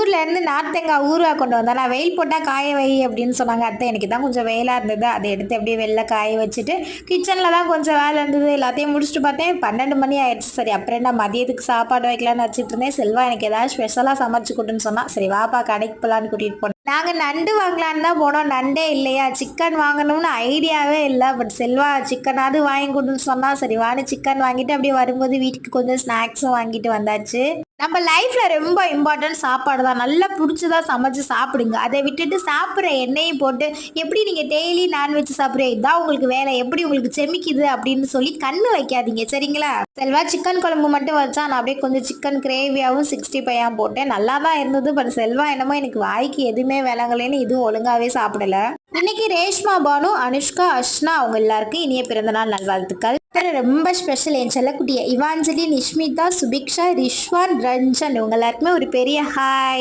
ஊர்லேருந்து நார்த்தங்காய் ஊறுகாய் கொண்டு வந்தா, நான் வெயில் போட்டால் காய வை அப்படின்னு சொன்னாங்க அத்தை. எனக்கு தான் கொஞ்சம் வெயிலாக இருந்தது. அதை எடுத்து அப்படியே வெளில காய வச்சுட்டு கிச்சனில் தான் கொஞ்சம் வேலை இருந்தது. எல்லாத்தையும் முடிச்சுட்டு பார்த்தேன் 12 மணி ஆயிடுச்சு. சரி அப்புறம் நான் மதியத்துக்கு சாப்பாடு வைக்கலான்னு வச்சுட்டு இருந்தேன். செல்வா எனக்கு ஏதாவது ஸ்பெஷலாக சமைச்சு கொடுன்னு சொன்னால் சரி வாப்பா கடைக்கு போகலான்னு கூட்டிகிட்டு போனேன். நாங்கள் நண்டு வாங்கலான்னு தான் போனோம். நண்டே இல்லையா, சிக்கன் வாங்கணும்னு ஐடியாவே இல்லை. பட் செல்வா சிக்கனாவது வாங்கி கொடுன்னு சொன்னால் சரி வான்னு சிக்கன் வாங்கிட்டு அப்படியே வரும்போது வீட்டுக்கு கொஞ்சம் ஸ்நாக்ஸும் வாங்கிட்டு வந்தாச்சு. நம்ம லைஃப்பில் ரொம்ப இம்பார்ட்டன்ட் சாப்பாடு தான். நல்லா பிடிச்சதா சமைச்சு சாப்பிடுங்க. அதை விட்டுட்டு சாப்பிட்ற எண்ணெயும் போட்டு எப்படி நீங்கள் டெய்லி நான்வெஜ் சாப்பிட்றீங்க இதான் உங்களுக்கு வேலை, எப்படி உங்களுக்கு செமிக்குது அப்படின்னு சொல்லி கண்ணு வைக்காதீங்க சரிங்களா. செல்வா சிக்கன் குழம்பு மட்டும் வச்சா, நான் அப்படியே கொஞ்சம் சிக்கன் கிரேவியாகவும் 65 போட்டேன். நல்லா தான் இருந்தது. பட் செல்வா என்னமோ எனக்கு வாய்க்கு எதுவுமே விளங்கலைன்னு இதுவும் ஒழுங்காகவே சாப்பிடல. இன்னைக்கு ரேஷ்மா, பானு, அனுஷ்கா, அஷ்னா அவங்க எல்லாருக்கும் இனிய பிறந்தநாள் நல்வாழ்த்துக்கள். ரொம்ப ஸ்பெஷல் என் செல்லக்குட்டிய இவாஞ்சலி, நிஷ்மிதா, சுபிக்ஷா, ரிஷ்வான், ரஞ்சன் இவங்க எல்லாருக்குமே ஒரு பெரிய ஹாய்.